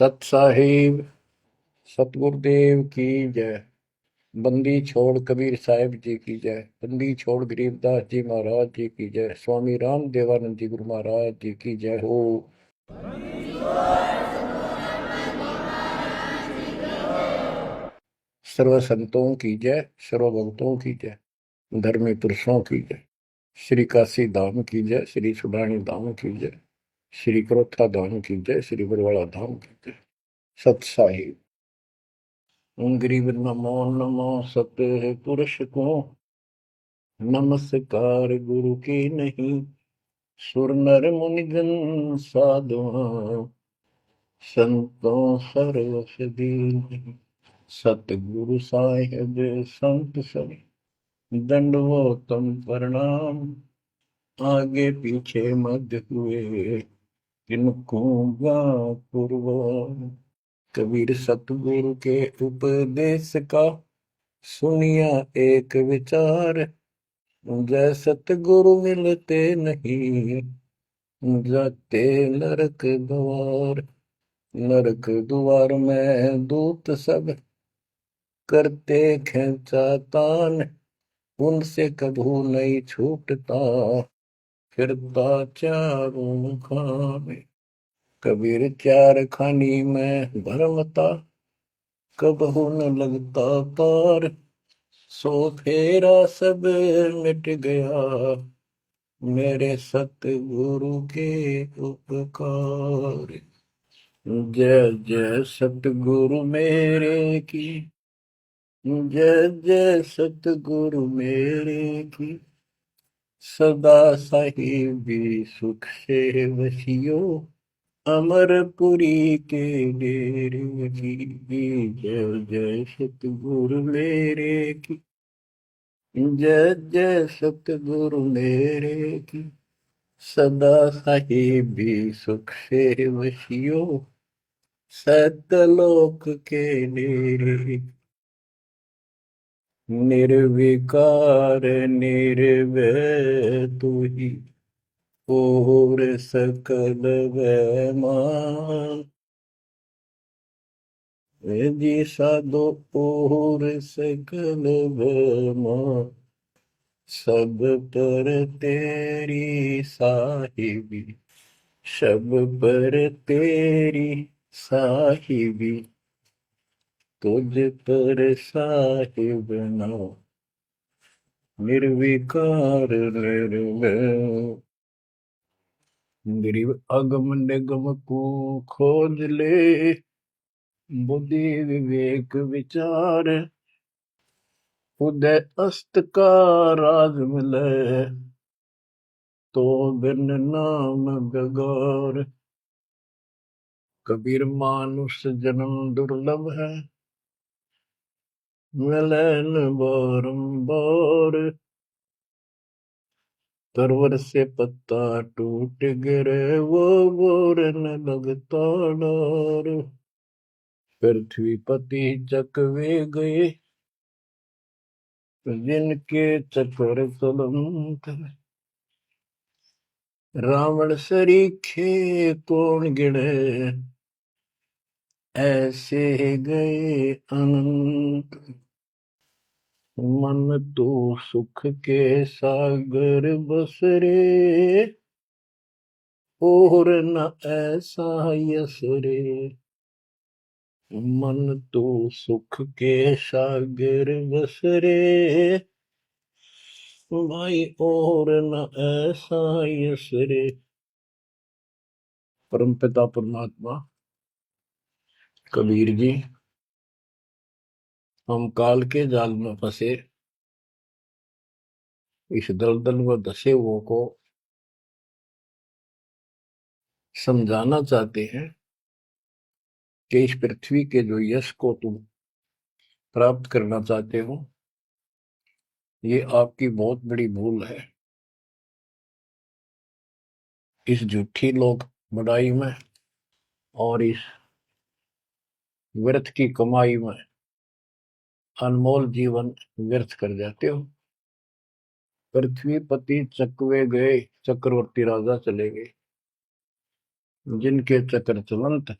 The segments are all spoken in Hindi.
सत साहिब सतगुरुदेव की जय। बंदी छोड़ कबीर साहिब जी की जय। बंदी छोड़ गरीबदास जी महाराज जी की जय। स्वामी राम देवानंद जी गुरु महाराज जी की जय हो। सर्व संतों की जय, सर्व भक्तों की जय, धर्मी पुरुषों की जय। श्री काशी धाम की जय, श्री सुडानी धाम की जय, श्री क्रोथा धाम की जय, श्री बरवाड़ा धाम की जय। सत साहिब गरीब नमो नमो सत पुरुष को नमस्कार गुरु की नहीं। सुर नर मुनिजन साधुआ संतों सरस दीन। सतगुरु साहिब संत सब दंडवतम प्रणाम। आगे पीछे मध्य हुए किनको पूर्व। कबीर सतगुरु के उपदेश का सुनिया एक विचार। जय सतगुरु मिलते नहीं जाते नरक द्वार। नरक द्वार में दूत सब करते खेचा तान। उनसे कभू नहीं छूटता फिरता चारों खाने। कबीर चार खानी में भरमता कबहू न लगता पार। सो फेरा सब मिट गया मेरे सतगुरु के उपकार। जय जय सतगुरु मेरे की जय जय सतगुरु मेरे की। सदा साहिबी सुख से वसियो अमरपुरी के डेरे की। जय जय सतगुरु मेरे की जय जय सतगुरु मेरे की। सदा साहिबी सुख से वसियो सतलोक के डेरे। निर्विकार निर्भय तू ही और सकल वैमान। जी साधो और सकल वैमान। सब पर तेरी साहिबी सब पर तेरी साहिबी। तुझ पर साहिब ना निर्विकार निर्भय। गरीब अगम निगम को खोज ले बुद्धि विवेक विचार। उदय अस्त का राज मिले तो बिन नाम गगौर। कबीर मानुष जन्म दुर्लभ है मिले न बारंबार। तरवर से पत्ता टूट गिरे वो बोर न लगता डार। पृथ्वी पति चकवे गए जिनके चक्कर चलंत। रावण सरीखे कौन गिने ऐसे गए अनंत। मन तो सुख के सागर बसरे और न ऐसा यस रे। मन तो सुख के सागर बसरे भाई और न ऐसा यस रे। परमपिता परमात्मा कबीर जी हम काल के जाल में फंसे इस दलदल में धसे हुओं को समझाना चाहते हैं कि इस पृथ्वी के जो यश को तुम प्राप्त करना चाहते हो ये आपकी बहुत बड़ी भूल है। इस झूठी लोक बड़ाई में और इस व्यर्थ की कमाई में अनमोल जीवन व्यर्थ कर जाते हो। पृथ्वी पति चकवे गए चक्रवर्ती राजा चले गए जिनके चक्र चलंत।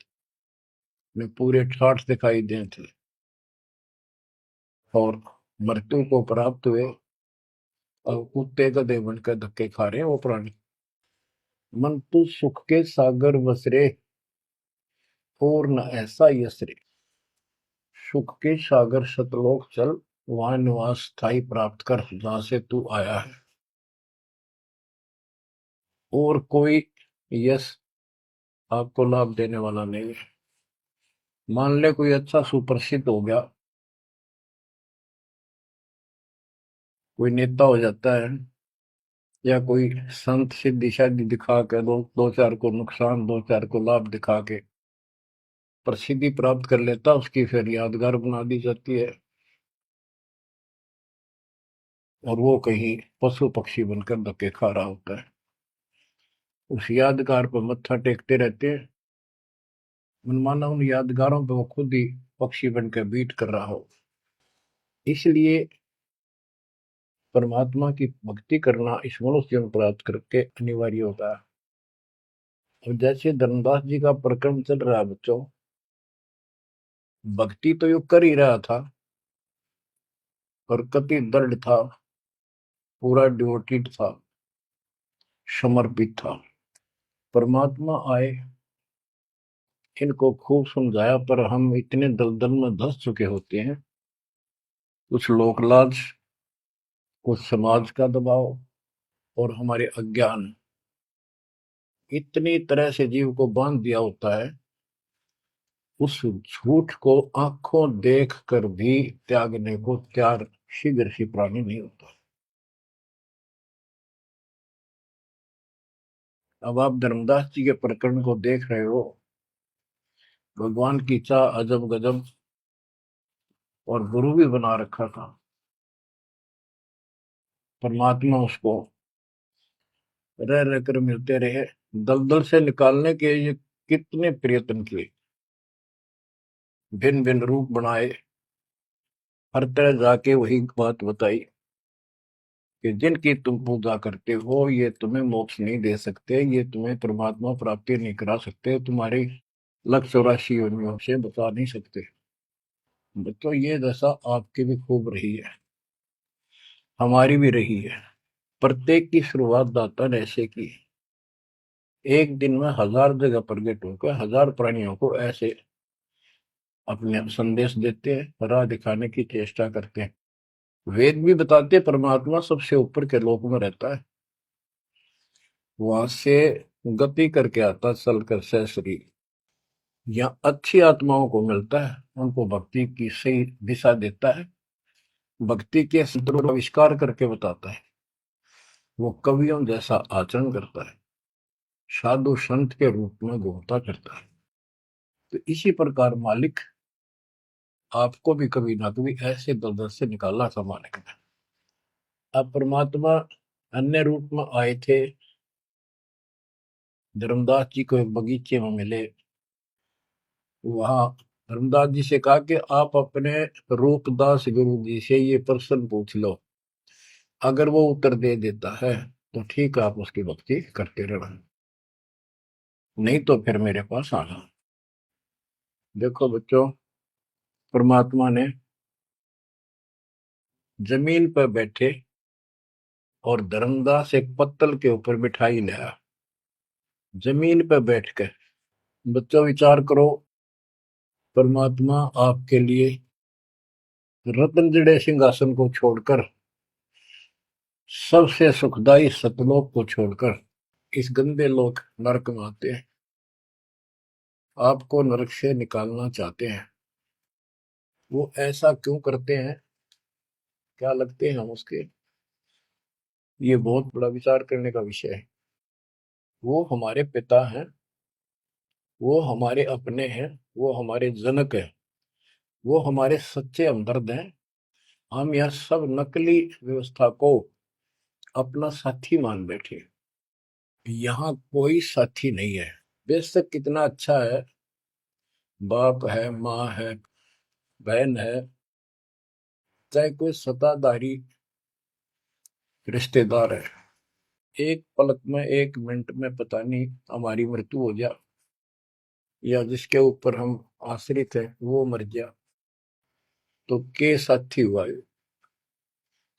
में पूरे ठाठ दिखाई दें थे और मृत्यु को प्राप्त हुए और कुत्ते गधे बनकर धक्के खा रहे हैं वो प्राणी। मन तू सुख के सागर बसरे और न ऐसा यसरे। सुख के सागर सतलोक चल, वहां निवास स्थायी प्राप्त कर जहां से तू आया है। और कोई यश आपको लाभ देने वाला नहीं है। मान ले कोई अच्छा सुप्रसिद्ध हो गया, कोई नेता हो जाता है, या कोई संत सिद्धि शादी दिखा के दो चार को नुकसान, दो चार को लाभ दिखा के प्रसिद्धि प्राप्त कर लेता, उसकी फिर यादगार बना दी जाती है और वो कहीं पशु पक्षी बनकर धक्के खा रहा होता है। उस यादगार पर मत्था टेकते रहते हैं, मनमाना उन यादगारों पर वो खुद ही पक्षी बनकर बीट कर रहा हो। इसलिए परमात्मा की भक्ति करना इस मनुष्य जन्म प्राप्त करके अनिवार्य होता है। और जैसे धर्मदास जी का प्रकरण चल रहा है बच्चों, भक्ति तो यो कर ही रहा था और कति दृढ़ था, पूरा डिवोटेड था, समर्पित था। परमात्मा आए, इनको खूब समझाया, पर हम इतने दलदल में धंस चुके होते हैं, कुछ लोक लाज, कुछ समाज का दबाव और हमारे अज्ञान इतनी तरह से जीव को बांध दिया होता है, उस झूठ को आंखों देख कर भी त्यागने को तैयार शीघ्र ही प्राणी नहीं होता। अब आप धर्मदास जी के प्रकरण को देख रहे हो, भगवान की चाह अजब गजब और गुरु भी बना रखा था। परमात्मा उसको रह रह कर मिलते रहे, दलदल से निकालने के ये कितने प्रयत्न किए, भिन्न भिन्न रूप बनाए, हर तरह जाके वही बात बताई कि जिनकी तुम पूजा करते हो ये तुम्हें मोक्ष नहीं दे सकते, ये तुम्हें परमात्मा प्राप्ति नहीं करा सकते, तुम्हारी 184 योनियों से बता नहीं सकते। बच्चों ये दशा आपकी भी खूब रही है, हमारी भी रही है। प्रत्येक की शुरुआत दाता ने ऐसे की, एक दिन में 1000 जगह प्रकट होकर 1000 प्राणियों को ऐसे अपने संदेश देते हैं, राह दिखाने की चेष्टा करते हैं। वेद भी बताते परमात्मा सबसे ऊपर के लोक में रहता है, वहां से गति करके आता चल कर सहसरी, या अच्छी आत्माओं को मिलता है, उनको भक्ति की सही दिशा देता है, भक्ति के सूत्रों का आविष्कार करके बताता है, वो कवियों जैसा आचरण करता है, साधु संत के रूप में घूमता करता है। तो इसी प्रकार मालिक आपको भी कभी ना कभी ऐसे दलदल से निकाला था मालिक ने। अब परमात्मा अन्य रूप में आए थे, धर्मदास जी को एक बगीचे में मिले, वहां धर्मदास जी से कहा कि आप अपने रूपदास गुरु जी से ये प्रश्न पूछ लो, अगर वो उत्तर दे देता है तो ठीक है, आप उसकी भक्ति करते रहना, नहीं तो फिर मेरे पास आना। देखो बच्चों, परमात्मा ने जमीन पर बैठे और धर्मदास एक पत्तल के ऊपर मिठाई लाया, जमीन पर बैठ कर। बच्चों विचार करो, परमात्मा आपके लिए रत्न जड़े सिंहासन को छोड़कर, सबसे सुखदायी सतलोक को छोड़कर इस गंदे लोक नरक में आते हैं, आपको नरक से निकालना चाहते हैं। वो ऐसा क्यों करते हैं, क्या लगते हैं हम उसके, ये बहुत बड़ा विचार करने का विषय है। वो हमारे पिता हैं, वो हमारे अपने हैं, वो हमारे जनक हैं, वो हमारे सच्चे हमदर्द हैं। हम यह सब नकली व्यवस्था को अपना साथी मान बैठे, यहाँ कोई साथी नहीं है। बेशक कितना अच्छा है, बाप है, माँ है, बहन है, चाहे कोई सत्ताधारी रिश्तेदार है, एक पलक में, एक मिनट में पता नहीं हमारी मृत्यु हो जाए, या जिसके ऊपर हम आश्रित है वो मर गया तो के साथी हुआ,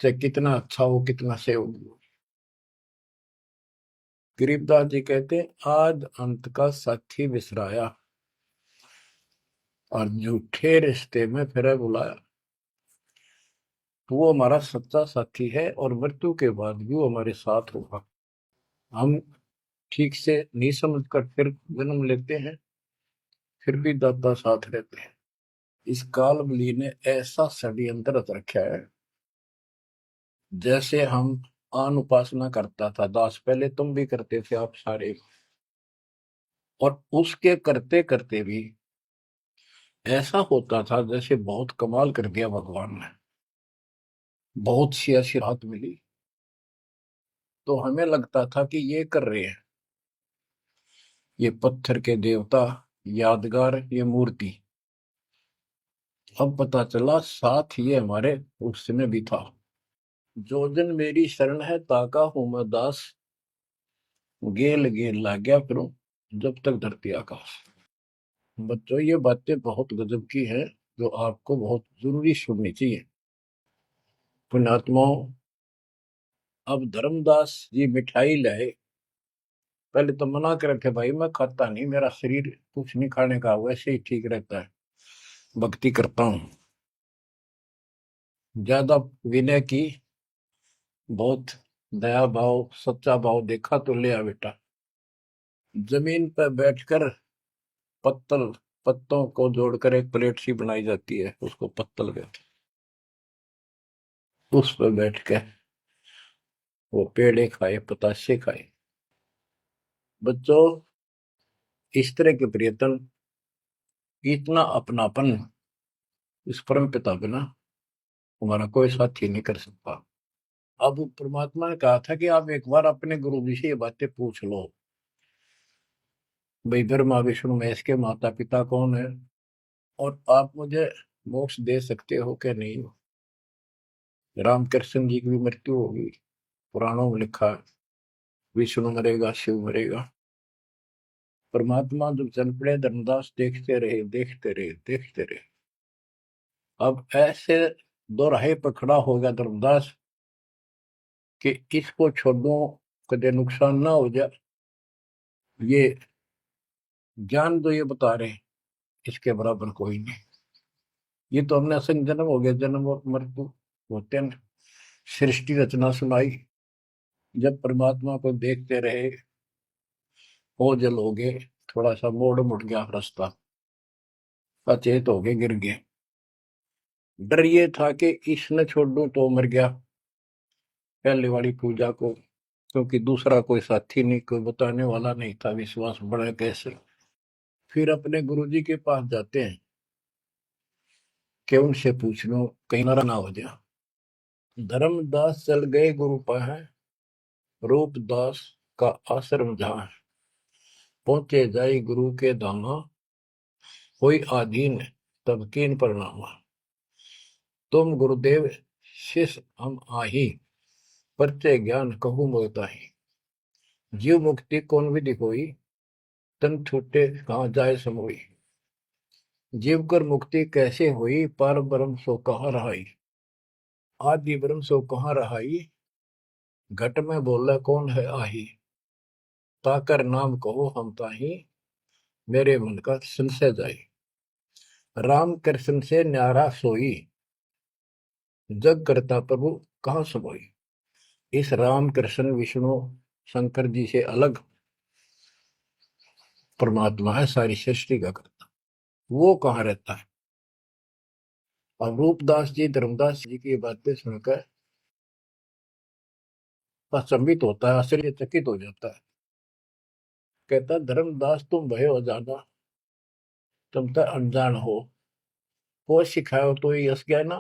चाहे कितना अच्छा हो कितना सेवक हो। गरीबदास जी कहते हैं आद अंत का साथी बिसराया और झूठे रिश्ते में फिर बुलाया। तो वो हमारा सच्चा साथी है और मृत्यु के बाद भी वो हमारे साथ होगा। हम ठीक से नहीं समझ कर फिर जन्म लेते हैं, फिर भी दादा साथ रहते हैं। इस कालबली ने ऐसा षड्यंत्र रच रखा है। जैसे हम आन उपासना करता था दास, पहले तुम भी करते थे आप सारे, और उसके करते करते भी ऐसा होता था जैसे बहुत कमाल कर दिया भगवान ने, बहुत सी ऐसी राहत मिली। तो हमें लगता था कि ये कर रहे हैं ये पत्थर के देवता, यादगार, ये मूर्ति। अब पता चला साथ ये हमारे उसमें भी था। जो जन मेरी शरण है ताका हूं मैं दास, गेल गेल ला गया फिरूं जब तक धरती आकाश। बच्चों ये बातें बहुत गजब की हैं जो आपको बहुत जरूरी सुननी चाहिए। पुण्यात्माओं, अब धर्मदास जी मिठाई लाए। पहले तो मना कर रखे भाई मैं खाता नहीं, मेरा शरीर कुछ नहीं खाने का वैसे ही ठीक रहता है, भक्ति करता हूँ। ज्यादा विनय की, बहुत दया भाव सच्चा भाव देखा तो ले आ बेटा। जमीन पर बैठकर पत्तल, पत्तों को जोड़कर एक प्लेट सी बनाई जाती है, उसको पत्तल कहते हैं। उस पर बैठ के वो पेड़े खाए पताशे खाए। बच्चों, इस तरह के प्रयत्न, इतना अपनापन इस परम पिता बिना हमारा कोई साथी नहीं कर सकता। अब परमात्मा ने कहा था कि आप एक बार अपने गुरु जी से ये बातें पूछ लो, भाई ब्रह्मा विष्णु महेश के माता पिता कौन है, और आप मुझे मोक्ष दे सकते हो कि नहीं। रामकृष्ण जी की भी मृत्यु होगी, पुराणों में लिखा है, विष्णु मरेगा शिव मरेगा। परमात्मा जब चल पड़े धर्मदास देखते रहे देखते रहे देखते रहे। अब ऐसे दोराहे पर खड़ा हो गया धर्मदास कि इसको छोड़ो, कदे नुकसान ना हो जाए। ये ज्ञान जो ये बता रहे इसके बराबर कोई नहीं। ये तो हमने असंग जन्म हो गया, जन्म और मृत्यु होते हैं। सृष्टि रचना सुनाई, जब परमात्मा को देखते रहे ओझल हो गए, थोड़ा सा मोड़ मुड़ गया रास्ता, अचेत हो गए गिर गए। डर ये था कि इसने छोड़ दूं तो मर गया पहले वाली पूजा को, क्योंकि दूसरा कोई साथी नहीं, कोई बताने वाला नहीं था, विश्वास बढ़े कैसे। फिर अपने गुरुजी के पास जाते हैं कि उनसे पूछ लो कहीं ना हो जाए। धर्मदास चल गए गुरु पास, रूपदास का आश्रम जहाँ, पहुंचे जाई गुरु के धामा, कोई आधीन तब कीन प्रणामा। तुम गुरुदेव शिष्य हम आही, परचे ज्ञान कहूँ मोताही। जीव मुक्ति कौन विधि कोई, तन छूटे कहाँ जाए समोई। जीव कर मुक्ति कैसे हुई, पर ब्रह्म सो कहाँ रहाई। आदि ब्रह्म सो कहाँ रहाई, घट में बोला कौन है आही। ताकर नाम कहो हम ताही, मेरे मन का संशय जाई। राम कृष्ण से न्यारा सोई, जग करता प्रभु कहाँ समोई। इस राम कृष्ण विष्णु शंकर जी से अलग परमात्मा है, सारी सृष्टि का करता, वो कहाँ रहता है। और रूपदास जी धर्मदास जी की बातें सुनकर अचंभित होता है, आश्चर्यचकित हो जाता है। कहता धर्मदास तुम भय हो ज्यादा, तुम तो अनजान हो सिखाओ तो ये यश ज्ञान,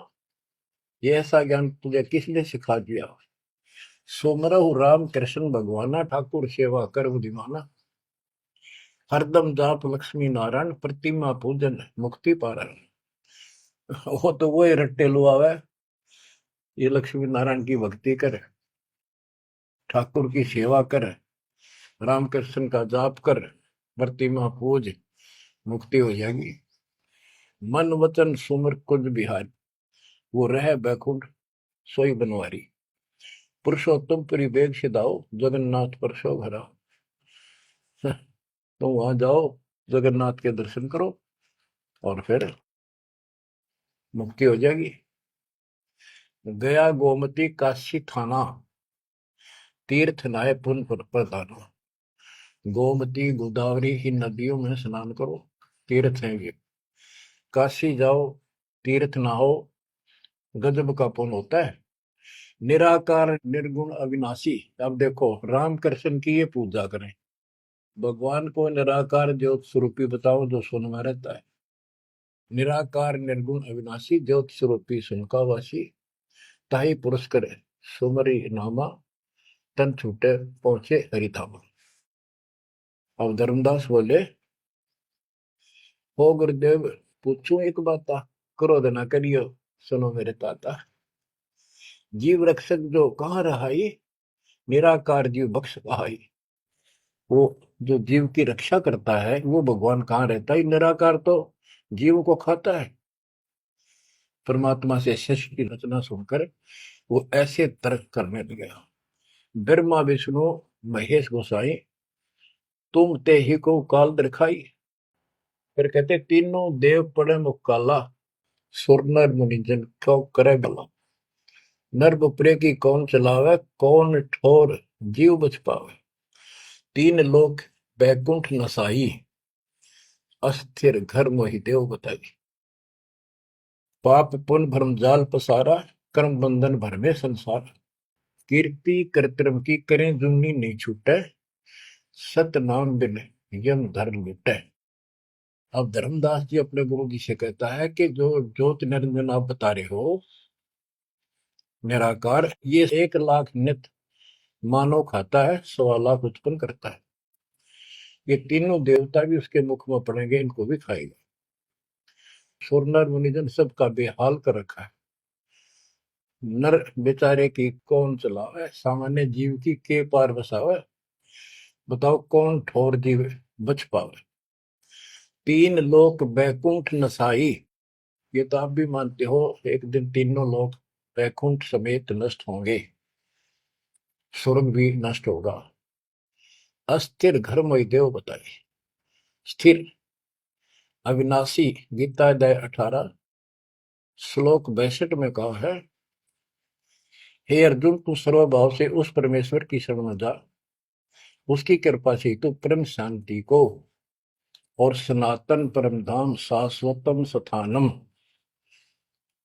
ये ऐसा ज्ञान तुझे किसने सिखा दिया। सोमरहु राम कृष्ण भगवाना, ठाकुर सेवा कर बुद्धिमाना। हरदम जाप लक्ष्मी नारायण, प्रतिमा पूजन मुक्ति पारण। वो तो वो रट्टे लुआवे, ये लक्ष्मी नारायण की भक्ति कर, ठाकुर की सेवा कर, रामकृष्ण का जाप कर, प्रतिमा पूज, मुक्ति हो जाएगी। मन वचन सुमर कुंज बिहारी, वो रह बैकुंठ सोई बनवारी। पुरुषोत्तम परिवेग सिधाओ, जगन्नाथ परसो घरा। तो वहां जाओ, जगन्नाथ के दर्शन करो और फिर मुक्ति हो जाएगी। गया गोमती काशी थाना, तीर्थ नाय पुन प्रदाना। गोमती गोदावरी इन नदियों में स्नान करो, तीर्थ हैं ये। काशी जाओ, तीर्थ नहाओ, गजब का पुण्य होता है। निराकार निर्गुण अविनाशी, अब देखो राम कृष्ण की ये पूजा करें, भगवान को निराकार ज्योत स्वरूपी बताओ जो सुन में रहता है। निराकार निर्गुण अविनाशी ज्योत स्वरूपी सुनकावासी, ताही पुरुष करे सुमरी नामा, तन छूटे पहुंचे हरिधामा। अब धर्मदास बोले, हो गुरुदेव पूछूं एक बात, क्रोध न करियो सुनो मेरे ताता। जीव रक्षक जो कहाँ रहाई, निराकार जीव बख्श कहाई। वो जो जीव की रक्षा करता है वो भगवान कहाँ रहता है, निराकार तो जीव को खाता है। परमात्मा से शिष्य की रचना सुनकर वो ऐसे तर्क करने लगे। ब्रह्मा विष्णु महेश गोसाई, तुम ते ही को काल दिखाई। फिर कहते तीनों देव पड़े मुकाला, सुर नर मुनि जन क्यों करे भला। नर उपरे की कौन चलावे, कौन ठोर जीव बच पावे। तीन लोक बैकुंठ नसाई, अस्थिर घर मोहि देव बताई। पाप पुण्य भरम जाल पसारा, कर्म बंधन भर में संसार। कीर्ति कर्तव्य की करें जुमनी नहीं छूटे, सत नाम बिन यम धर लुटे। अब धर्मदास जी अपने गुरु जी से कहता है कि जो ज्योत निरंजन आप बता रहे हो निराकार, ये 1 लाख नित मानव खाता है, 1.25 लाख उत्पन्न करता है। ये तीनों देवता भी उसके मुख में पड़ेंगे, इनको भी खाएगा। सुर नर मुनिजन सबका बेहाल कर रखा है। नर बेचारे की कौन चलावे, सामान्य जीव की के पार बसावे। बताओ कौन ठोर जीव बच पावे। तीन लोक बैकुंठ नसाई, ये तो आप भी मानते हो एक दिन तीनों लोग बैकुंठ समेत नष्ट होंगे, स्वर्ग भी नष्ट होगा। अस्थिर घर मोहि देव बताए। स्थिर अविनाशी, गीता अध्याय 18 श्लोक 62 में कहा है, हे अर्जुन तू सर्वभाव से उस परमेश्वर की शरण में जा, उसकी कृपा से तू परम शांति को और सनातन परम धाम शाश्वतम स्थानम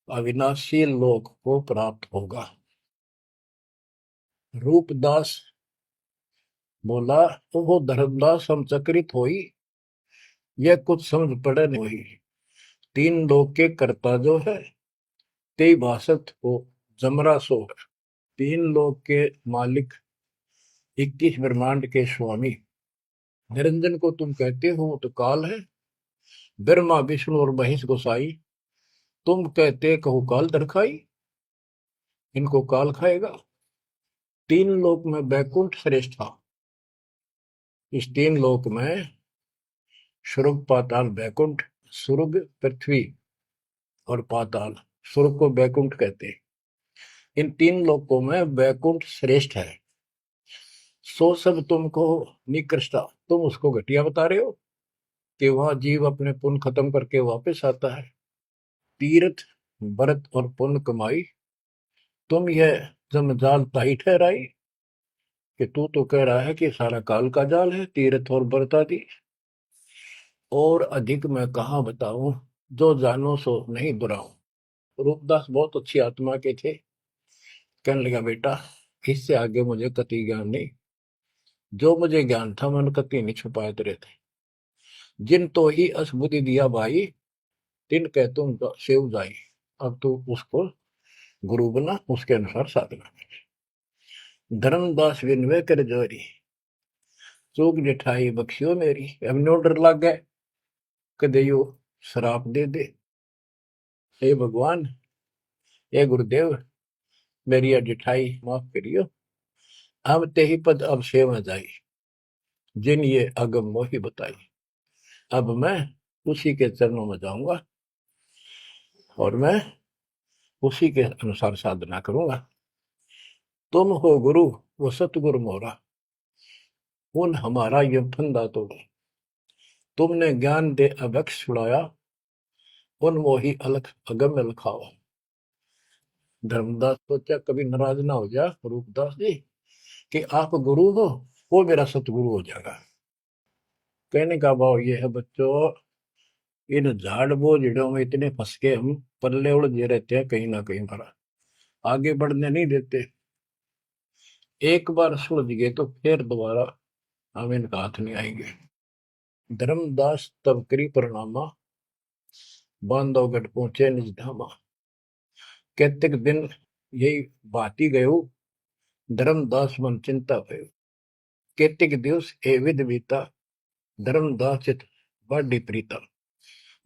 अविनाशी लोक को प्राप्त होगा। रूपदास बोला, तो वो धर्मदास हम चकित होई, यह कुछ समझ पड़े नहीं। तीन लोक के कर्ता जो है, ते भाषत को जमरा सो है। तीन लोक के मालिक, 21 ब्रह्मांड के स्वामी निरंजन को तुम कहते हो तो काल है। ब्रह्मा विष्णु और महेश गोसाई, तुम कहते कहो काल दरखाई, इनको काल खाएगा। तीन लोक में बैकुंठ श्रेष्ठ था। इस तीन लोक में स्वर्ग पाताल बैकुंठ, स्वर्ग पृथ्वी और पाताल, स्वर्ग को बैकुंठ कहते हैं। इन तीन लोकों में बैकुंठ श्रेष्ठ है। सो सब तुमको निकृष्टा, तुम उसको घटिया बता रहे हो कि वह जीव अपने पुण्य खत्म करके वापस आता है। तीर्थ व्रत और पुण्य कमाई, तुम यह जमजाल ताई ठहराई कि तू तो कह रहा है कि सारा काल का जाल है, तीर्थ और व्रत आदि। और अधिक मैं कहाँ बताऊं, जो जानो सो नहीं दुराऊं। रूपदास बहुत अच्छी आत्मा के थे। कहने लगा बेटा इससे आगे मुझे कति ज्ञान नहीं, जो मुझे ज्ञान था मैंने कति नहीं छुपाए तेरे थे। जिन तो ही असबुद्धि दिया भाई, तिन कह तुम सेव जाई। अब तू उसको गुरु बना, उसके अनुसार साधना। धर्मदास विनवे कर जोरी, चूक जिठाई बख्शियो मेरी। अब नो डर लग गए कदे यो शराप दे दे। हे भगवान, हे गुरुदेव, मेरी यह जिठाई माफ करियो। हम ते ही पद अब सेवा जाई, जिन ये अगम मोही बताई। अब मैं उसी के चरणों में जाऊंगा और मैं उसी के अनुसार साधना करूंगा। तुम हो गुरु वो सतगुरु मोरा, उन हमारा ये फंदा तोड़ा। तुमने ज्ञान दे अभक्ष छुड़ाया, उन मोही अलख अगम लखावा। धर्मदास सोचा कभी नाराज ना हो जा रूपदास जी कि आप गुरु हो, वो मेरा सतगुरु हो जाएगा। कहने का भाव ये है बच्चों, इन झाड़ बोझड़ों में इतने फंस के हम पल्ले उलझे रहते हैं, कहीं ना कहीं हमारा आगे बढ़ने नहीं देते। एक बार सुलझ गए तो फिर दोबारा हम इनका हाथ नहीं आएंगे। धर्मदास तब करी प्रणामा, बांधवगढ़ पहुंचे निज धामा। कैतिक दिन यही बाती गयो, धर्मदास मन चिंता भयो। कैतिक दिवस ए विध बीता, धर्मदास चित बाडी प्रीता।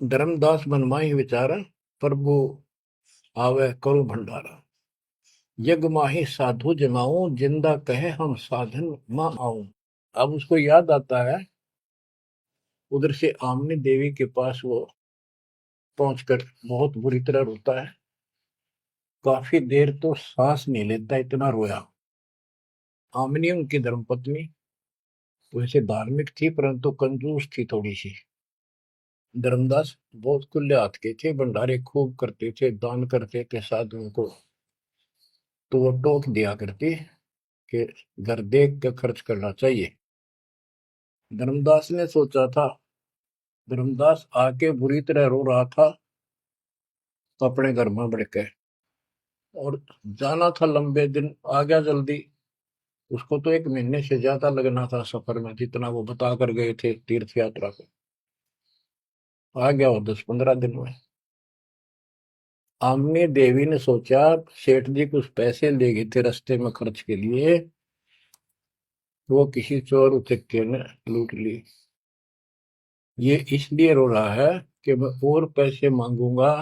धर्मदास मन माही विचारा, प्रभु आवे करो भंडारा। यज्ञ माही साधु जमाऊं, जिंदा कहे हम साधन मां आऊं। अब उसको याद आता है, उधर से आमनी देवी के पास वो पहुंचकर बहुत बुरी तरह रोता है। काफी देर तो सांस नहीं लेता, इतना रोया। आमनी उनकी धर्मपत्नी वैसे धार्मिक थी परंतु कंजूस थी थोड़ी सी। धर्मदास बहुत खुले हाथ के थे, भंडारे खूब करते थे, दान करते थे साधुओं को। तो वो टोक दिया करती कि घर देख कर खर्च करना चाहिए। धर्मदास ने सोचा था, धर्मदास आके बुरी तरह रो रहा था तो अपने घर में बढ़ के, और जाना था लंबे दिन, आ गया जल्दी। उसको तो 1 महीने से ज्यादा लगना था सफर में, जितना वो बता कर गए थे तीर्थ यात्रा को। आ गया वो 10-15 दिन में। आमनी देवी ने सोचा सेठ जी कुछ पैसे ले गए थे रास्ते में खर्च के लिए, वो किसी चोर उचक्के ने लूट ली। ये इसलिए रो रहा है कि मैं और पैसे मांगूंगा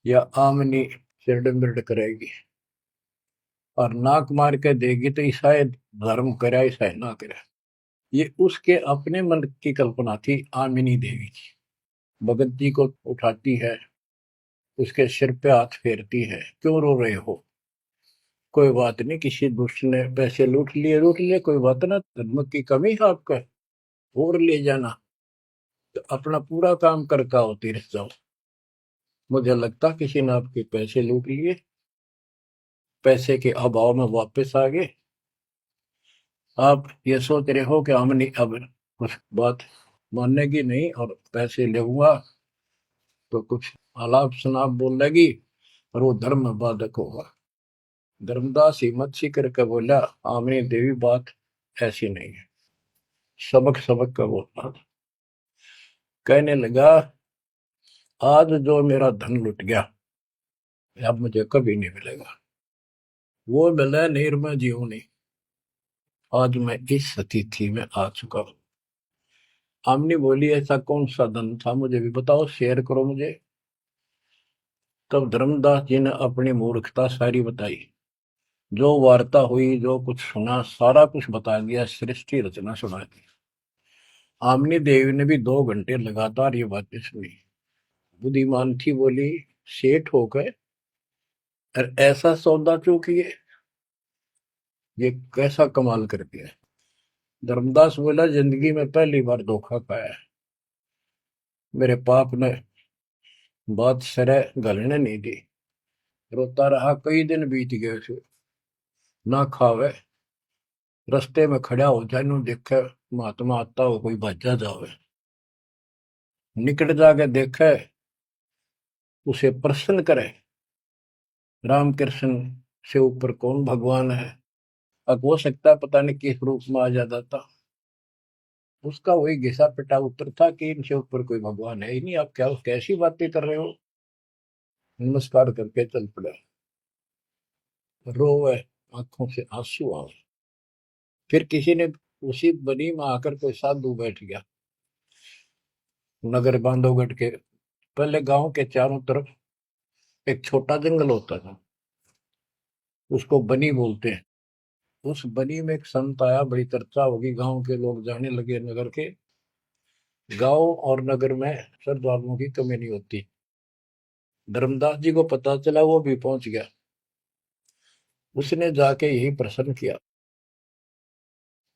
या आमनी सिरड बिरड करेगी, और नाक मार के देगी तो ईसाई धर्म करे ईसाई ना करे। ये उसके अपने मन की कल्पना थी। आमिनी देवी की भगत जी को उठाती है, उसके सिर पे हाथ फेरती है, क्यों रो रहे हो, कोई बात नहीं, किसी दुष्ट ने पैसे लूट लिए, कोई बात ना, धर्म की कमी है आपका, और ले जाना, तो अपना पूरा काम करके आओ, तीर्थ जाओ। मुझे लगता किसी ने आपके पैसे लूट लिए, पैसे के अभाव में वापस आ गए। आप ये सोच रहे हो कि हमने अब कुछ बात मानने की नहीं और पैसे लेऊंगा तो कुछ आलाप शनाप बोल लगी और वो धर्म में बाधक होगा। धर्मदास हिम्मत सी करके बोला, आमनी देवी बात ऐसी नहीं है। सबक सबक का बोलना, कहने लगा आज जो मेरा धन लुट गया अब मुझे कभी नहीं मिलेगा, वो मिले नीर में जीव नहीं। आज मैं इस स्थिति में आ चुका हूं। आमनी बोली ऐसा कौन सा धन था, मुझे भी बताओ, शेयर करो मुझे। तब धर्मदास जी ने अपनी मूर्खता सारी बताई, जो वार्ता हुई, जो कुछ सुना, सारा कुछ बता दिया, सृष्टि रचना सुना दी। आमनी देवी ने भी 2 घंटे लगातार ये बातें सुनी। बुद्धिमान थी, बोली सेठ हो गए और ऐसा सौदा चूकिए, ये कैसा कमाल कर दिया। धर्मदास बोला जिंदगी में पहली बार धोखा पाया है, मेरे पाप ने बात सरे गलने नहीं दी। रोता रहा, कई दिन बीत गए उसे, ना खावे, रस्ते में खड़ा हो जाए, नु देखे महात्मा आता हो, कोई भज्जा जावे, निकट जाके देखे, उसे प्रश्न करे राम कृष्ण से ऊपर कौन भगवान है। अब हो सकता है पता नहीं किस रूप में आ जाता था। उसका वही घिसा पिटा उत्तर था कि इनसे ऊपर कोई भगवान है ही नहीं, आप क्या कैसी बातें कर रहे हो। नमस्कार करके चल पड़े, रोवे, आंखों से आंसू आए। फिर किसी ने उसी बनी में आकर कोई साधु बैठ गया। नगर बांधवगढ़ के पहले गांव के चारों तरफ एक छोटा जंगल होता था, उसको बनी बोलते हैं। उस बनी में एक संत आया, बड़ी चर्चा होगी, गांव के लोग जाने लगे नगर के। गांव और नगर में श्रद्धालुओं की कमी नहीं होती। धर्मदास जी को पता चला, वो भी पहुंच गया। उसने जाके यही प्रश्न किया।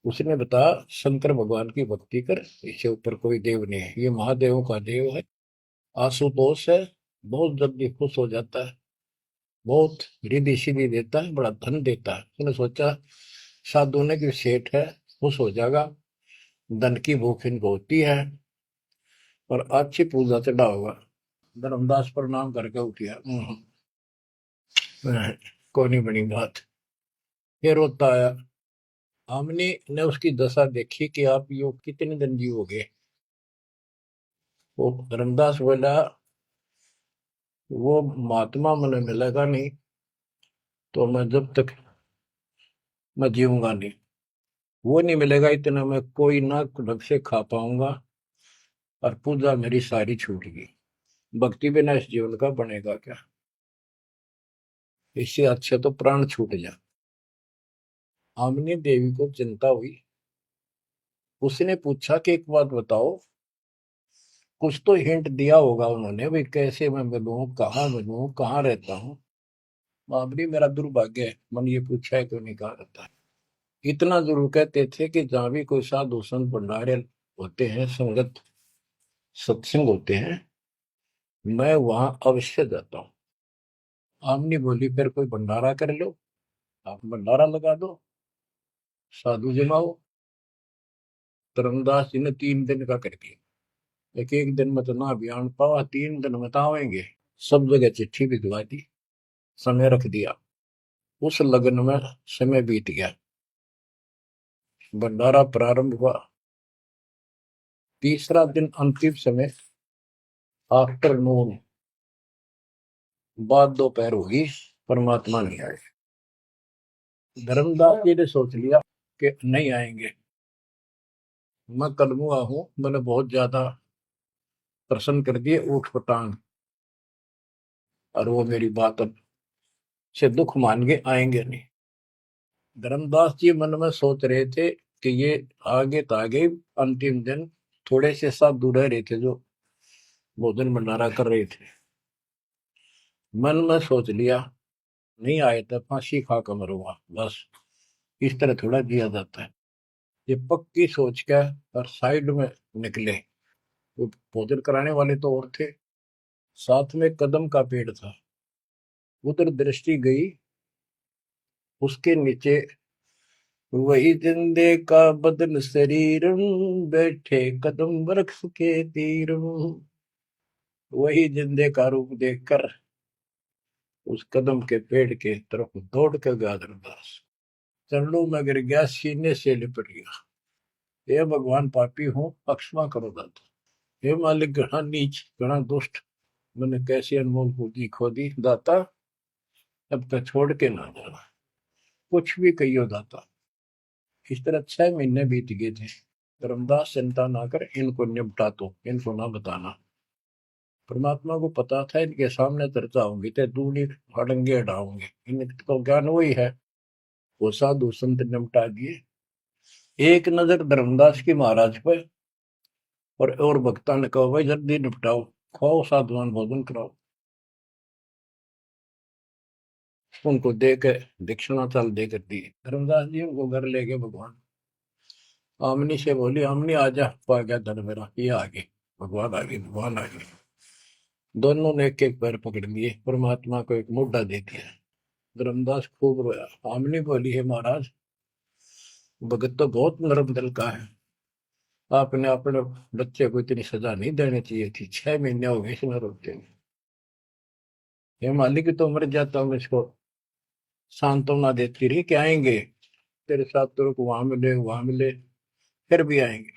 उसने बताया, शंकर भगवान की भक्ति कर, इससे ऊपर कोई देव नहीं है, ये महादेवों का देव है। आशुतोष है, बहुत जल्दी खुश हो जाता है, बहुत रिद्धि सिद्धि देता है, बड़ा धन देता है। उसने सोचा साधु ने कि सेठ है, खुश हो जाएगा, धन की भूख इनको होती है, और अच्छी पूजा चढ़ा होगा। धर्मदास प्रणाम करके उठिया। कोई नहीं बनी बात। फिर रोता आया। हमने ने उसकी दशा देखी कि आप यो कितने दिन जीवोगे। वो धर्मदास बोला, वो महात्मा मैंने मिलेगा नहीं तो मैं जब तक मैं जीऊंगा नहीं। वो नहीं मिलेगा इतना मैं कोई ना ढंग से खा पाऊंगा, और पूजा मेरी सारी छूट गई। भक्ति बिना इस जीवन का बनेगा क्या? इससे अच्छा तो प्राण छूट जा। आमनी देवी को चिंता हुई। उसने पूछा कि एक बात बताओ, कुछ तो हिंट दिया होगा उन्होंने, भाई कैसे मैं मिलूं, कहाँ रहता हूँ। बाबरी मेरा दुर्भाग्य है, मन ये पूछा है क्यों नहीं कहा रहता है। इतना जरूर कहते थे कि जहां भी कोई साधु संत भंडारे होते हैं, संगत सत्संग होते हैं, मैं वहां अवश्य जाता हूँ। आमनी बोली, फिर कोई भंडारा कर लो, आप भंडारा लगा दो, साधु जमाओ। धर्मदास जी ने 3 दिन का कर दिया। एक एक दिन में तो ना बयान पावा, 3 दिन में तो आवेंगे। सब जगह चिट्ठी भिजवा दी, समय रख दिया। उस लगन में समय बीत गया। भंडारा प्रारंभ हुआ। तीसरा दिन अंतिम समय, आफ्टरनून, बाद दोपहर होगी, परमात्मा नहीं आए। धर्मदास जी ने सोच लिया कि नहीं आएंगे, मैं कलमुआ हूं, मैंने बहुत ज्यादा प्रसन्न कर दिए ऊट पटांग, और वो मेरी बात अब से दुख मान के आएंगे नहीं। धर्मदास जी मन में सोच रहे थे कि ये आगे तो आगे अंतिम दिन थोड़े से साधु रह रहे थे जो भोजन भंडारा कर रहे थे। मन में सोच लिया, नहीं आए तो फांसी खा कर मरूंगा, बस इस तरह थोड़ा जिया जाता है। ये पक्की सोच कर और साइड में निकले। वो भोजन कराने वाले तो और थे, साथ में कदम का पेड़ था। उधर दृष्टि गई, उसके नीचे वही जिंदे का बदन शरीर, बैठे कदम वृक्ष के तीर। वही जिंदे का रूप देखकर उस कदम के पेड़ के तरफ दौड़ कर गया धर्मदास। चरणों में गिर गया, सीने से लिपट गया। हे भगवान, पापी हूं, क्षमा करो दाता। हे मालिक, घना नीच, घना दुष्ट, मैंने कैसी अनमोल पूंजी खो दी दाता, अब तक छोड़ के ना जाना, कुछ भी कहियो दाता। इस तरह 6 महीने बीत गए थे। धर्मदास, चिंता ना कर, इनको निपटा तो, इनको ना बताना। परमात्मा को पता था इनके सामने चर्चा होंगी तो दूनी हड़ंगे हटाओगे, इनको ज्ञान वही है। वो साधु संत निपटा दिए। एक नजर धर्मदास की महाराज पर, और भक्ता ने कहा, भाई जल्दी निपटाओ, खाओ साधुवान भोजन कराओ। उनको दे के दक्षिणा चाल देकर दी। धर्मदास जी उनको घर ले गए भगवान। आमनी से बोली, आमनी आजा, पा गया धन मेरा, ये आगे भगवान आगे, भगवान आगे। दोनों ने एक एक पैर पकड़ लिए, परमात्मा को एक मुद्दा दे दिया। धर्मदास खूब रोया। आमनी बोली, है महाराज, भगत तो बहुत नरम दिल का है, आपने अपने बच्चे को इतनी सजा नहीं देनी चाहिए थी, 6 महीने हो गए इसमें रोते हुए। ये मालिक तो मर जाता हूँ, इसको सांत्वना देती रही कि आएंगे तेरे साथ, तेरे को वहां मिले वहां मिले, फिर भी आएंगे।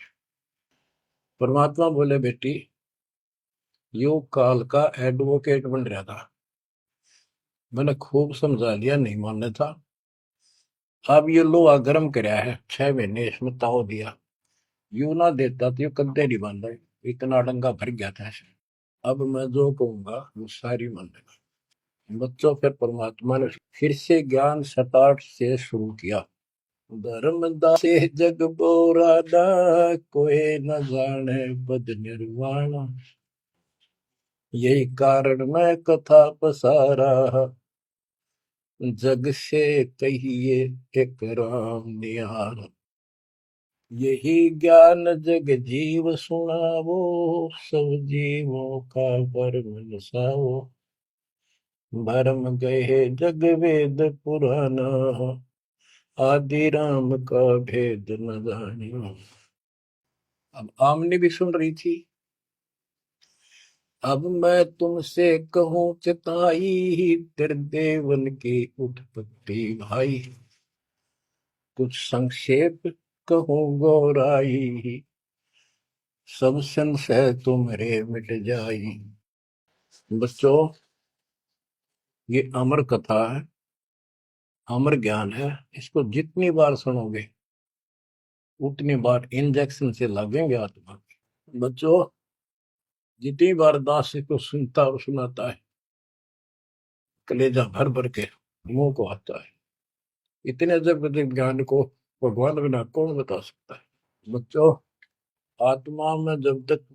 परमात्मा बोले, बेटी, योग काल का एडवोकेट बन रहा था, मैंने खूब समझा लिया, नहीं मानने था। अब ये लोहा गर्म कराया है, 6 महीने इसमें ताव दिया, यू ना देता तो ये कद्दे नहीं बांधा, इतना डंगा भर गया था ऐसे। अब मैं जो कहूंगा वो सारी मान लेगा। बच्चों, फिर परमात्मा ने फिर से ज्ञान सटाट से शुरू किया। धर्मदासे जग बोराना, कोई न जाने पद निर्वाण। यही कारण मैं कथा पसारा, जग से कहिए एक राम निहार। यही ज्ञान जग जीव सुनावो, सब जीवों का भरम नसाओ। भरम गए जग वेद पुराना, आदि राम का भेद न जानियो। अब आमने भी सुन रही थी। अब मैं तुमसे कहूं चिताई, त्रिदेवन की उत्पत्ति भाई। कुछ संक्षेप कहूं गौराई, सब संशय तुम्हारे मिट जाई। बच्चों, ये अमर कथा है, अमर ज्ञान है। इसको जितनी बार सुनोगे उतनी बार इंजेक्शन से लगेंगे आत्मा। बच्चों, जितनी बार दास इसको सुनता और सुनाता है, कलेजा भर भर के मुंह को आता है। इतने अजब अजब ज्ञान को भगवान बिना कौन बता सकता है। बच्चों, आत्मा में जब तक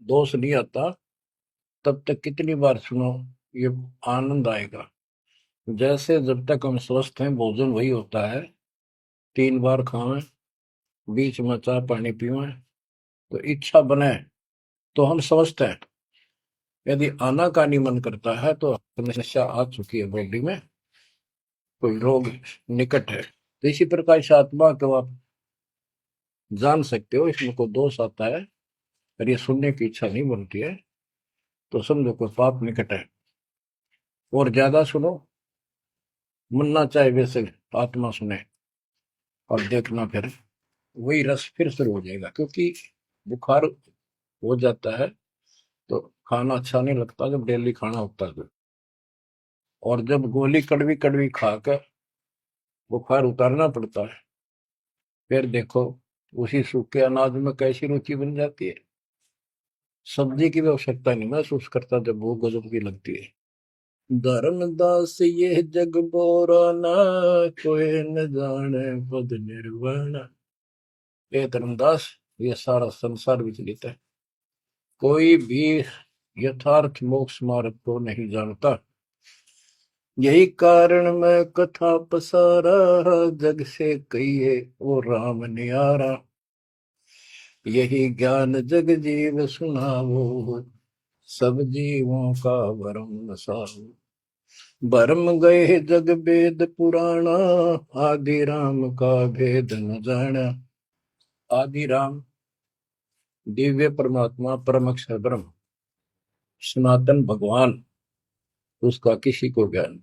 दोष नहीं आता तब तक कितनी बार सुनो, ये आनंद आएगा। जैसे जब तक हम स्वस्थ हैं भोजन वही होता है, 3 बार खाएं, बीच में चाय पानी पीवें, तो इच्छा बने तो हम स्वस्थ हैं। यदि आनाकानी मन करता है तो समस्या आ चुकी है बॉडी में, कोई रोग निकट है। तो इसी प्रकार से आत्मा को आप जान सकते हो, इसमें कोई दोष आता है और ये सुनने की इच्छा नहीं बनती है तो समझो कोई पाप निकट है। और ज्यादा सुनो, मन ना चाहे वैसे आत्मा सुने, और देखना फिर वही रस फिर शुरू हो जाएगा। क्योंकि बुखार हो जाता है तो खाना अच्छा नहीं लगता जब डेली खाना होता है तो। और जब गोली कड़वी कड़वी खाकर बुखार उतारना पड़ता है, फिर देखो उसी सूखे अनाज में कैसी रुचि बन जाती है। सब्जी की भी आवश्यकता नहीं महसूस करता जब भूख गजब की लगती है। धर्मदास ये जग बोराना, कोई न जाने पद निर्वाण। ये धर्मदास, ये सारा संसार विचलित है, कोई भी यथार्थ मोक्ष मार्ग को नहीं जानता। यही कारण मैं कथा पसारा, जग से कहिए वो राम नियारा। यही ज्ञान जग जीव सुनावो, सब जीवों का भरम नसाओ। भरम गए जग वेद पुराणा, आदि राम का भेद न जाना। आदि राम दिव्य परमात्मा परम अक्षर ब्रह्म सनातन भगवान, उसका किसी को ज्ञान।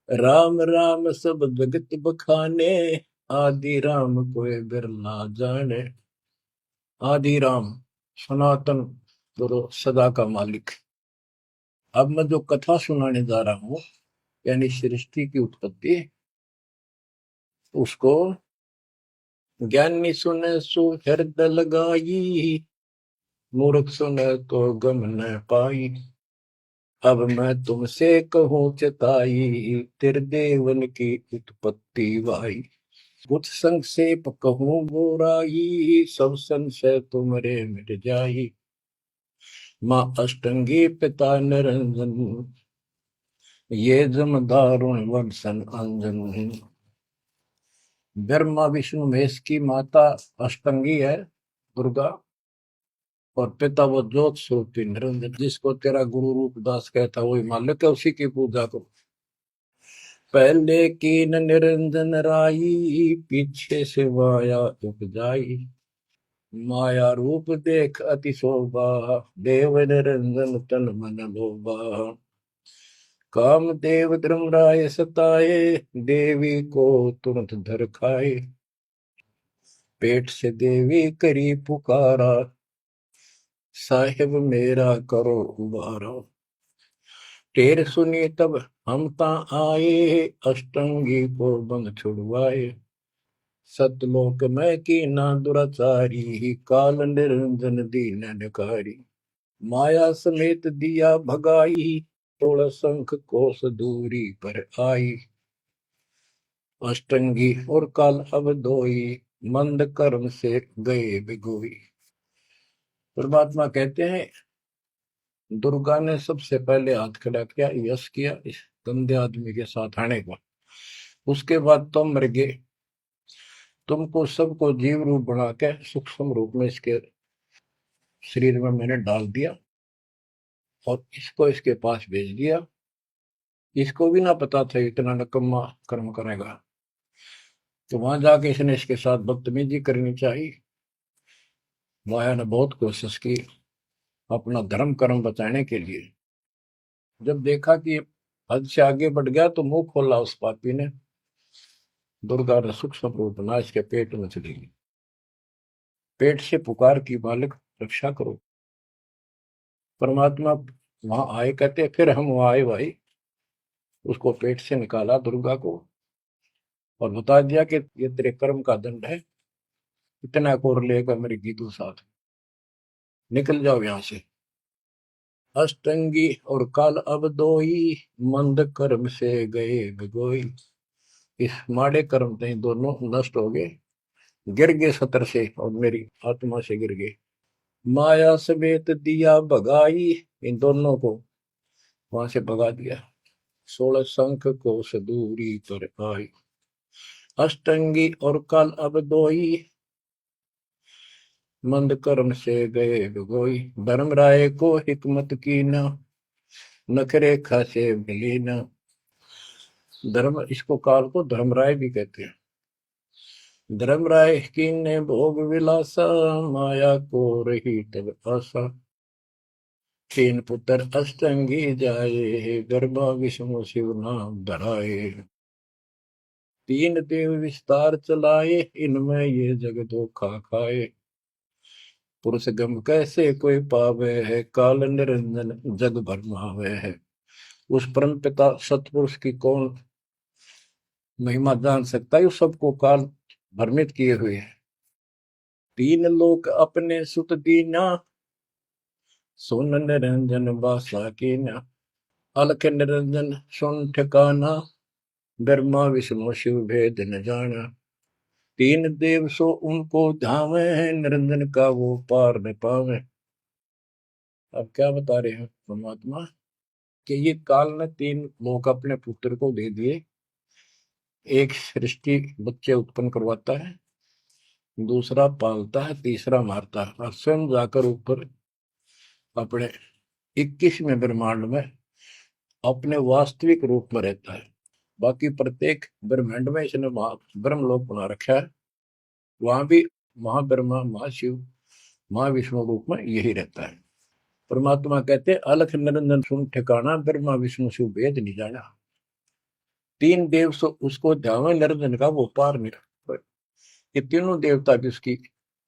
राम राम सब जगत बखाने, आदि राम कोई बिरला जाने। आदि राम सनातन गुरु सदा का मालिक। अब मैं जो कथा सुनाने जा रहा हूं, यानी सृष्टि की उत्पत्ति, उसको ज्ञानी सुने सो हृदय लगाई, मूर्ख सुने तो गम न पाई। अब मैं तुमसे कहूं चिताई, त्रिदेवन की उत्पत्ति वाई। कुछ संक्षेप कहूं गोराई, सब संशय तुमरे मिट जाई। माँ अष्टंगी पिता निरंजन, ये जम दारुण वंशन अंजन। ब्रह्मा विष्णु महेश की माता अष्टंगी है दुर्गा, और पिता वो ज्योत स्वरूपी निरंजन। जिसको तेरा गुरु रूपदास कहता वही मालिक है, उसी की पूजा को। पहले कीन निरंजन राई, पीछे से माया उपजाई। माया रूप देख अति शोभा, देव निरंजन तन मन लोभा। काम देव धर्मराय सताए, देवी को तुरंत धर खाए। पेट से देवी करी पुकारा, साहिब मेरा करो उबारा। टेर सुनी तब हम ता आए, अष्टंगी को बंद छुड़वाए। सतलोक में की ना दुराचारी, काल निरंजन दीन निकारी। माया समेत दिया भगाई, तोड़ शंख कोस दूरी पर आई। अष्टंगी और काल अब दोई, मंद कर्म से गए बिगोई। परमात्मा कहते हैं दुर्गा ने सबसे पहले हाथ खड़ा किया, यश किया इस गंदे आदमी के साथ आने का। उसके बाद तुम मर गए, तुमको सबको जीव रूप बना के सूक्ष्म रूप में इसके शरीर में मैंने डाल दिया और इसको इसके पास भेज दिया। इसको भी ना पता था इतना नकम्मा कर्म करेगा, तो वहां जाके इसने इसके साथ बदतमीजी करनी चाहिए। माया ने बहुत कोशिश की अपना धर्म कर्म बचाने के लिए। जब देखा कि हद से आगे बढ़ गया तो मुंह खोला उस पापी ने। दुर्गा ने सूक्ष्म रूप बना इसके पेट में चली गई। पेट से पुकार की, बालक रक्षा करो। परमात्मा वहां आए, कहते फिर हम वहां आए भाई, उसको पेट से निकाला दुर्गा को और बता दिया कि ये तेरे कर्म का दंड है, इतना कोर लेगा मेरी गीतू साथ, निकल जाओ यहां से। अष्टंगी और काल अब दोई, मंद कर्म से गए बिगोई। इस माड़े कर्म से दोनों नष्ट हो गए, गिर गए सतर से और मेरी आत्मा से गिर गए। माया समेत दिया भगाई, इन दोनों को वहां से भगा दिया। 16 शंख को सदूरी पर आई, अष्टंगी और काल अब दोई, मंद कर्म से गए बिगोई। धर्मराय को हिकमत की न, नखरे खासे मिली न। धर्म, इसको काल को धर्मराय भी कहते हैं। धर्मराय की ने भोग विलासा, माया को रही तब आशा। तीन पुत्र अष्टंगी जाए, गर्भा विष्णु शिव नाम धराए। तीन देव विस्तार चलाए, इनमें ये जग धोखा खाए। पुरुष गम कैसे कोई पावे है, काल निरंजन जग भरमावे है। उस परम पिता सतपुरुष की कौन महिमा जान सकता है, सबको काल भ्रमित किए हुए है। तीन लोक अपने सुत दीना, सुन निरंजन बासा कीना। अलख निरंजन सुन ठिकाना, ब्रह्मा विष्णु शिव भेद न जाना। तीन देव सो उनको धावे, निरंजन का वो पार न पावे। अब क्या बता रहे हैं परमात्मा कि ये काल ने तीन लोग अपने पुत्र को दे दिए। एक सृष्टि बच्चे उत्पन्न करवाता है, दूसरा पालता है, तीसरा मारता है, और स्वयं जाकर ऊपर अपने 21वें ब्रह्मांड में अपने वास्तविक रूप में रहता है। बाकी प्रत्येक ब्रह्मांड में इसने ब्रह्मलोक बना रखा है, वहां भी महाब्रह्मा महाशिव महाविष्णु रूप में यही रहता है। परमात्मा कहते अलख निरंजन सुन ठिकाना, ब्रह्मा विष्णु शिव भेद नहीं जाना। तीन देव सो उसको ध्यान निरंजन का वो पार नहीं। ये तीनों देवता भी उसकी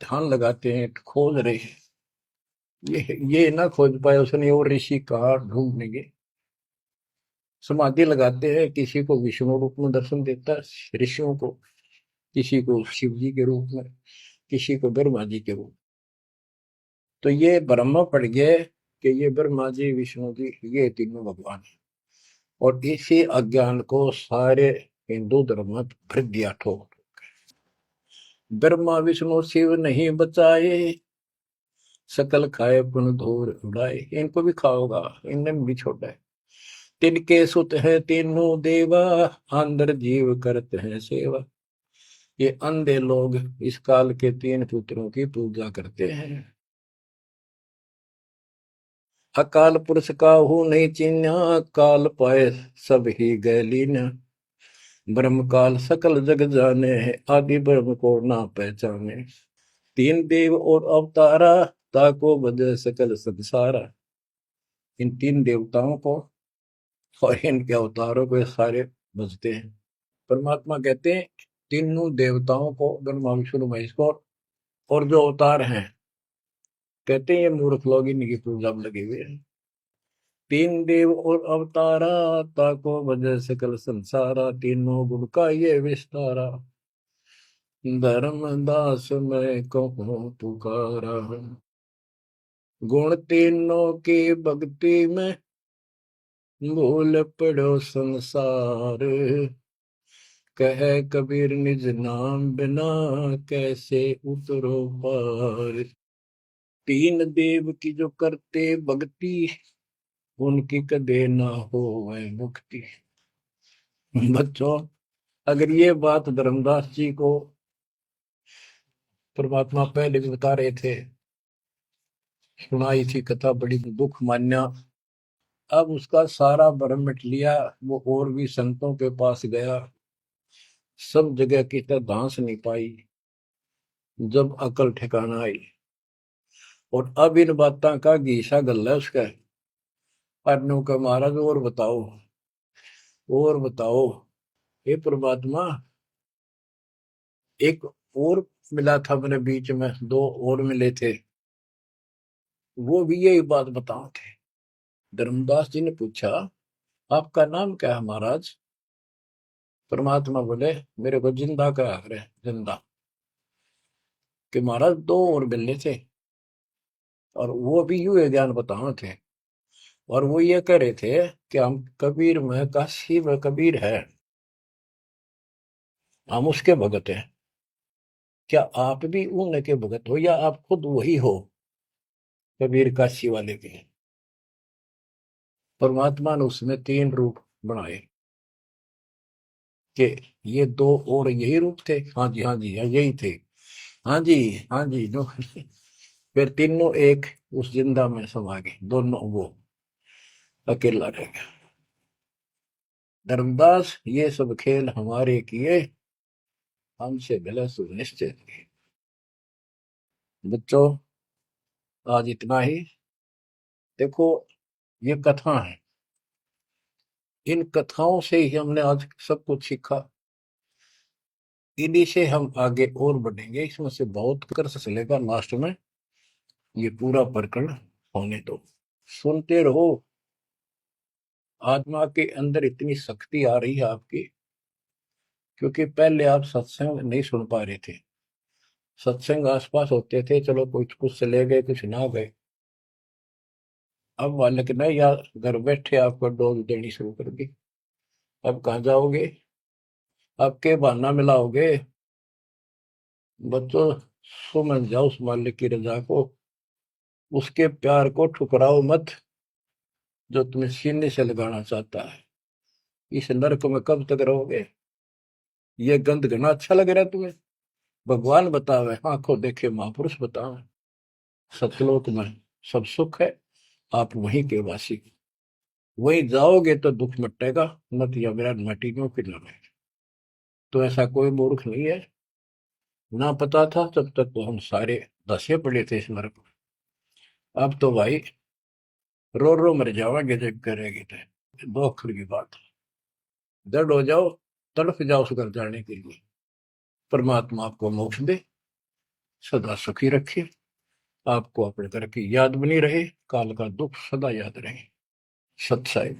ध्यान लगाते हैं, खोज रहे हैं। ये ना खोज पाए उसने और ऋषि कहा ढूंढनेंगे। समाधि लगाते हैं, किसी को विष्णु रूप में दर्शन देता है ऋषियों को, किसी को शिव जी के रूप में, किसी को ब्रह्मा जी के रूप। तो ये ब्रह्म पड़ गए कि ये ब्रह्मा जी विष्णु जी ये तीनों भगवान है। और इसी अज्ञान को सारे हिंदू धर्म में भर दिया ठोक। ब्रह्मा विष्णु शिव नहीं बचाए, सकल खाए पुन धूर उड़ाए। इनको भी खाओगा, इनने भी छोड़ा है। तिनके सुत है तीनों देवा, अंदर जीव करते हैं सेवा। ये अंधे लोग इस काल के तीन पुत्रों की पूजा करते हैं। अकाल पुरुष का हूं नहीं चिन्ह, काल पाए सब ही गए लीन। ब्रह्म काल सकल जग जाने है, आदि ब्रह्म को ना पहचाने। तीन देव और अवतारा, ताको बजे सकल संसारा। इन तीन देवताओं को और इनके अवतारों को सारे बजते हैं। परमात्मा कहते हैं तीनों देवताओं को, ब्रह्मा विष्णु महेश को, और जो अवतार हैं, कहते हैं ये मूर्ख लोग इनकी पूजा में लगे हुए हैं। तीन देव और अवतारा, ताको वजह सकल संसारा। तीनों गुण का ये विस्तारा, धर्म दास मैं कहूँ पुकारा। गुण तीनों की भक्ति में, भूल पड़ो संसार। कह कबीर निज नाम बिना कैसे उतरो पार। तीन देव की जो करते भक्ति उनकी कदे ना हो वह मुक्ति। बच्चों, अगर ये बात धर्मदास जी को परमात्मा पहले भी बता रहे थे, सुनाई थी कथा, बड़ी दुख मान्या। अब उसका सारा भरम मिट लिया। वो और भी संतों के पास गया, सब जगह की तरह धांस नहीं पाई। जब अकल ठिकाना आई और अब इन बातों का घीसा गल है उसका। अरनू का महाराज और बताओ, और बताओ। हे परमात्मा, एक और मिला था मेरे बीच में, दो और मिले थे, वो भी यही बात बताओ थे। धर्मदास जी ने पूछा, आपका नाम क्या है महाराज? परमात्मा बोले, मेरे को जिंदा का है, जिंदा। कि महाराज दो और मिलने थे, और वो भी यूं ज्ञान बताओ थे। और वो ये कह रहे थे कि हम कबीर में, काशी में कबीर है, हम उसके भगत हैं। क्या आप भी उनके भगत हो, या आप खुद वही हो कबीर काशी वाले के? परमात्मा ने उसमें तीन रूप बनाए कि ये दो और यही रूप थे। हाँ जी, हाँ जी, यही थे। हाँ जी, हाँ जी, नो। फिर तीनों एक उस जिंदा में समा गए, दोनों वो अकेला रह गया। धर्मदास, ये सब खेल हमारे किए, हमसे भले सुनिश्चित किए। बच्चों, आज इतना ही। देखो, ये कथा है, इन कथाओं से ही हमने आज सब कुछ सीखा। इन्हीं से हम आगे और बढ़ेंगे, इसमें से बहुत कर चलेगा। लास्ट में ये पूरा प्रकरण होने दो, सुनते रहो। आत्मा के अंदर इतनी शक्ति आ रही है आपकी, क्योंकि पहले आप सत्संग नहीं सुन पा रहे थे। सत्संग आसपास होते थे, चलो कुछ कुछ चले गए, कुछ ना गए। अब मालिक ने या घर बैठे आपको डोज देनी शुरू कर दी। अब कहाँ जाओगे? अब के बहाना मिलाओगे? बच्चों, समझ जाओ उस मालिक की रजा को, उसके प्यार को ठुकराओ मत, जो तुम्हें सीने से लगाना चाहता है। इस नरक में कब तक रहोगे? ये गंध घना अच्छा लग रहा है तुम्हें? भगवान बतावे, आंखों देखे महापुरुष बतावे, सतलोक में सब सुख है, आप वहीं के वासी। वहीं जाओगे तो दुख मिटेगा, मत या विराट मटीनों की लड़ाई। तो ऐसा कोई मूर्ख नहीं है। ना पता था तब तक तो हम सारे दसे पड़े थे इस नरक में। अब तो भाई रो रो मर जाओगे जब करेगी तो। दो अक्षर की बात है, दृढ़ हो जाओ, तड़फ जाओ उस घर जाने के लिए। परमात्मा आपको मोक्ष दे, सदा सुखी रखे, आपको अपने घर की याद बनी रहे, काल का दुख सदा याद रहे। सत्साई।